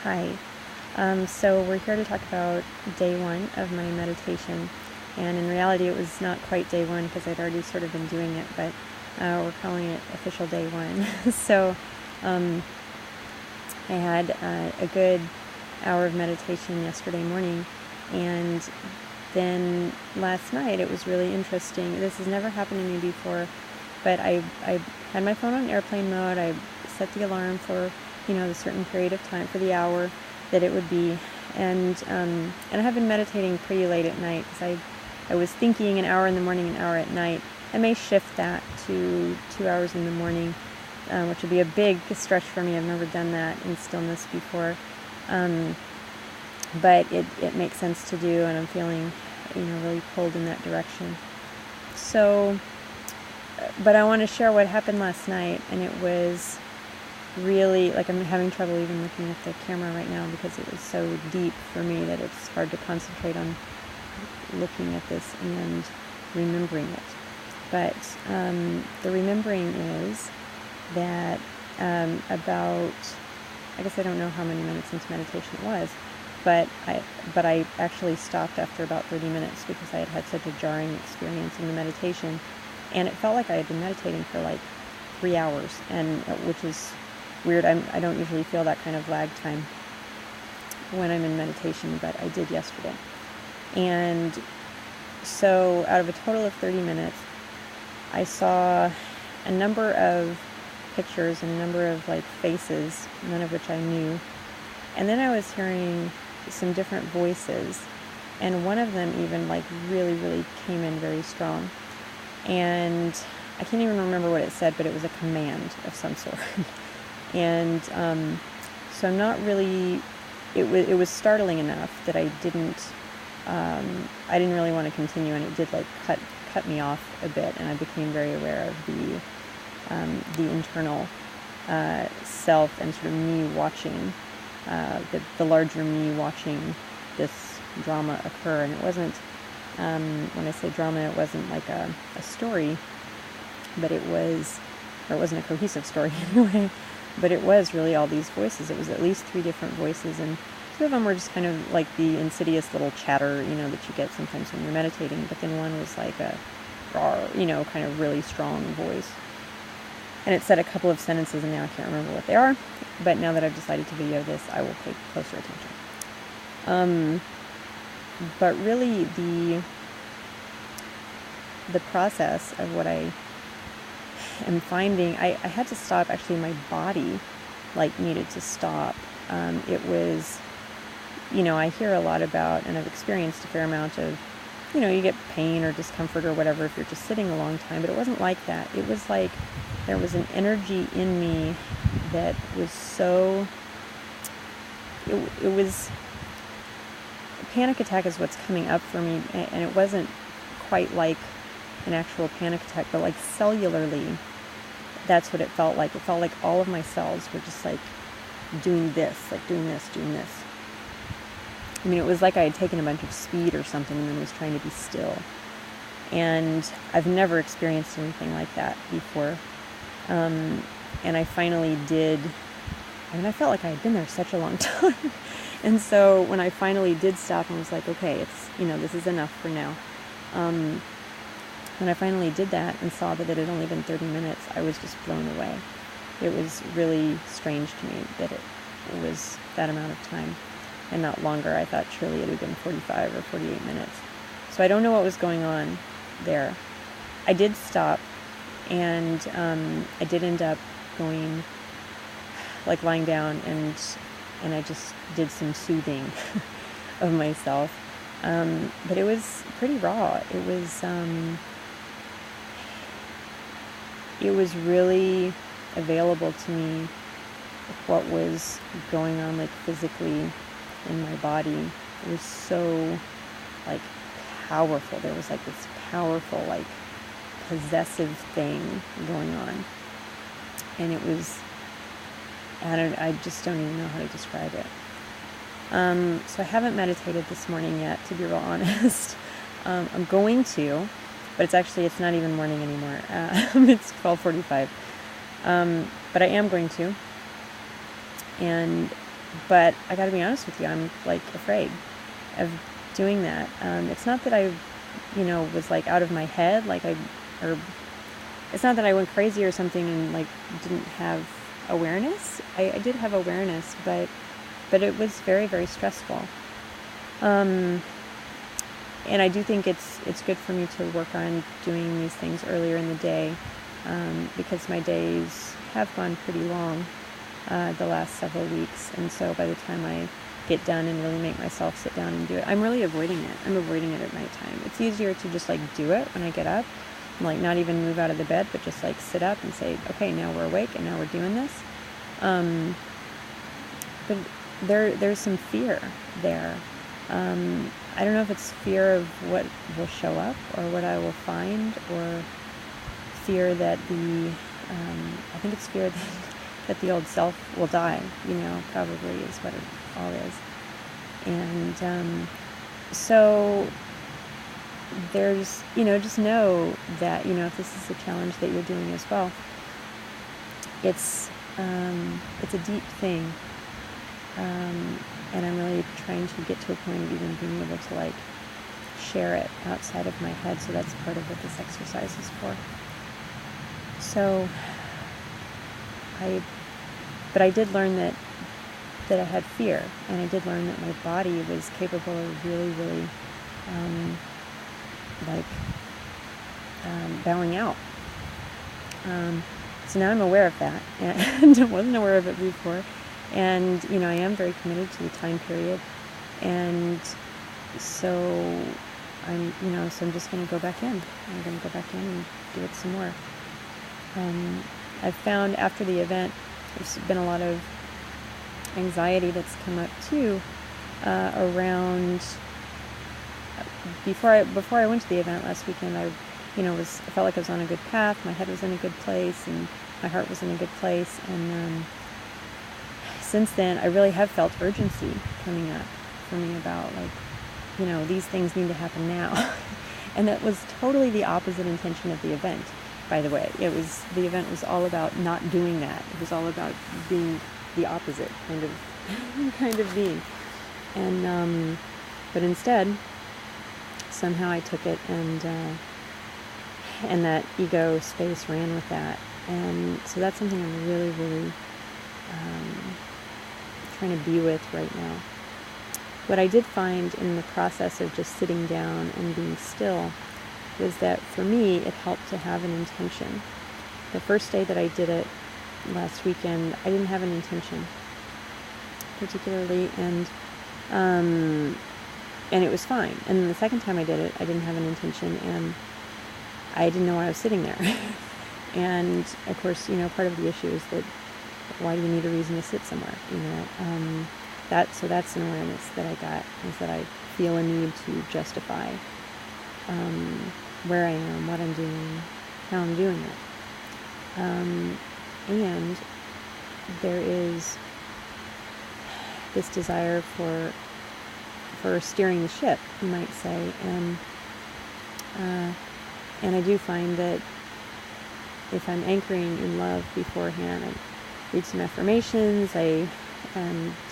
Hi. So we're here to talk about day one of my meditation. And in reality, it was not quite day one because I'd already sort of been doing it, but we're calling it official day one. So I had a good hour of meditation yesterday morning. And then last night, it was really interesting. This has never happened to me before, but I had my phone on airplane mode. I set the alarm for the certain period of time, for the hour that it would be, and I have been meditating pretty late at night because I was thinking an hour in the morning, an hour at night. I may shift that to 2 hours in the morning, which would be a big stretch for me. I've never done that in stillness before, but it makes sense to do, and I'm feeling really pulled in that direction. So, but I want to share what happened last night, and it was really, I'm having trouble even looking at the camera right now because it was so deep for me that it's hard to concentrate on looking at this and remembering it. But the remembering is that about, I guess I don't know how many minutes into meditation it was, but I actually stopped after about 30 minutes because I had had such a jarring experience in the meditation, and it felt like I had been meditating for 3 hours, and which is weird. I don't usually feel that kind of lag time when I'm in meditation, but I did yesterday. And so out of a total of 30 minutes, I saw a number of pictures and a number of faces, none of which I knew. And then I was hearing some different voices, and one of them even really, really came in very strong. And I can't even remember what it said, but it was a command of some sort. And so I'm not really, it was startling enough that I didn't really want to continue, and it did cut me off a bit, and I became very aware of the internal self and sort of me watching, the larger me watching this drama occur. And it wasn't, when I say drama, it wasn't like a story, but it wasn't a cohesive story anyway. But it was really all these voices. It was at least 3 different voices, and 2 of them were just kind of like the insidious little chatter, that you get sometimes when you're meditating. But then one was like a rawr, kind of really strong voice. And it said a couple of sentences, and now I can't remember what they are. But now that I've decided to video this, I will pay closer attention. But really, the process of what I am finding, I had to stop. Actually, my body needed to stop. It was, I hear a lot about, and I've experienced a fair amount of, you get pain or discomfort or whatever if you're just sitting a long time, but it wasn't like that. It was like there was an energy in me that was so, it was, panic attack is what's coming up for me, and it wasn't quite like an actual panic attack, but cellularly, that's what it felt like. It felt like all of my cells were just doing this, doing this, doing this. I mean, it was like I had taken a bunch of speed or something and then was trying to be still. And I've never experienced anything like that before. And I finally did. I mean, I felt like I had been there such a long time. And so when I finally did stop and was like, okay, it's, this is enough for now. When I finally did that and saw that it had only been 30 minutes, I was just blown away. It was really strange to me that it was that amount of time and not longer. I thought surely it had been 45 or 48 minutes. So I don't know what was going on there. I did stop, and I did end up going, lying down, and I just did some soothing of myself. But it was pretty raw. It was really available to me what was going on physically in my body. It was so powerful. There was this powerful possessive thing going on, and it was, I just don't even know how to describe it. So I haven't meditated this morning yet, to be real honest. I'm going to, but it's not even morning anymore. It's 12:45. But I am going to. And but I got to be honest with you, I'm like afraid of doing that. It's not that I, was like out of my head, or it's not that I went crazy or something and like didn't have awareness. I did have awareness, but it was very, very stressful. And I do think it's good for me to work on doing these things earlier in the day, because my days have gone pretty long the last several weeks, and so by the time I get done and really make myself sit down and do it, I'm really avoiding it. I'm avoiding it at nighttime. It's easier to just like do it when I get up, and like not even move out of the bed, but just like sit up and say, okay, now we're awake and now we're doing this. But there's some fear there. I don't know if it's fear of what will show up or what I will find, or fear that I think it's fear that the old self will die, probably is what it all is. And so there's, just know that, if this is a challenge that you're doing as well, it's a deep thing. And I'm really trying to get to a point of even being able to like share it outside of my head. So that's part of what this exercise is for. So but I did learn that I had fear, and I did learn that my body was capable of really, really bowing out. So now I'm aware of that, and I wasn't aware of it before. And, I am very committed to the time period. And so I'm just going to go back in. I'm going to go back in and do it some more. I've found after the event, there's been a lot of anxiety that's come up too, around, before I went to the event last weekend, I felt like I was on a good path. My head was in a good place and my heart was in a good place. And, since then, I really have felt urgency coming up for me about these things need to happen now. And that was totally the opposite intention of the event, by the way. The event was all about not doing that. It was all about being the opposite kind of being. And, but instead, somehow I took it and that ego space ran with that. And so that's something I'm really, really, trying to be with right now. What I did find in the process of just sitting down and being still was that for me it helped to have an intention. The first day that I did it last weekend, I didn't have an intention particularly, and it was fine. And then the second time I did it, I didn't have an intention, and I didn't know why I was sitting there. And of course, part of the issue is that why do you need a reason to sit somewhere? So that's an awareness that I got, is that I feel a need to justify where I am, what I'm doing, how I'm doing it. And there is this desire for steering the ship, you might say, and I do find that if I'm anchoring in love beforehand, I read some affirmations, I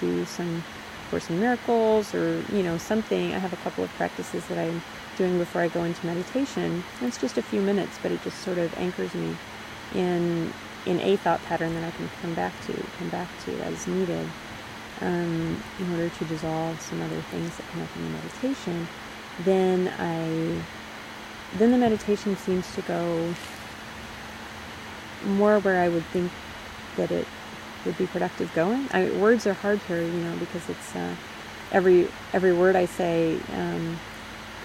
do some Course in Miracles, or something. I have a couple of practices that I'm doing before I go into meditation. And it's just a few minutes, but it just sort of anchors me in a thought pattern that I can come back to as needed, in order to dissolve some other things that come up in the meditation. Then the meditation seems to go more where I would think that it would be productive going. Words are hard here, because it's every word I say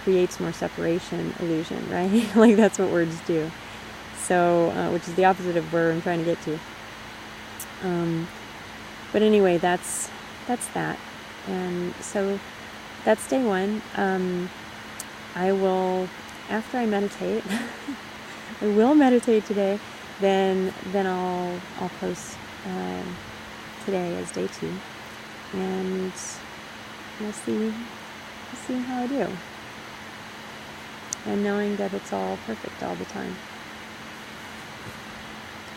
creates more separation illusion, right? Like that's what words do. So, which is the opposite of where I'm trying to get to. But anyway, that's that. And so that's day one. I will, after I meditate, I will meditate today. Then I'll post today as day 2, and we'll see how I do. And knowing that it's all perfect all the time.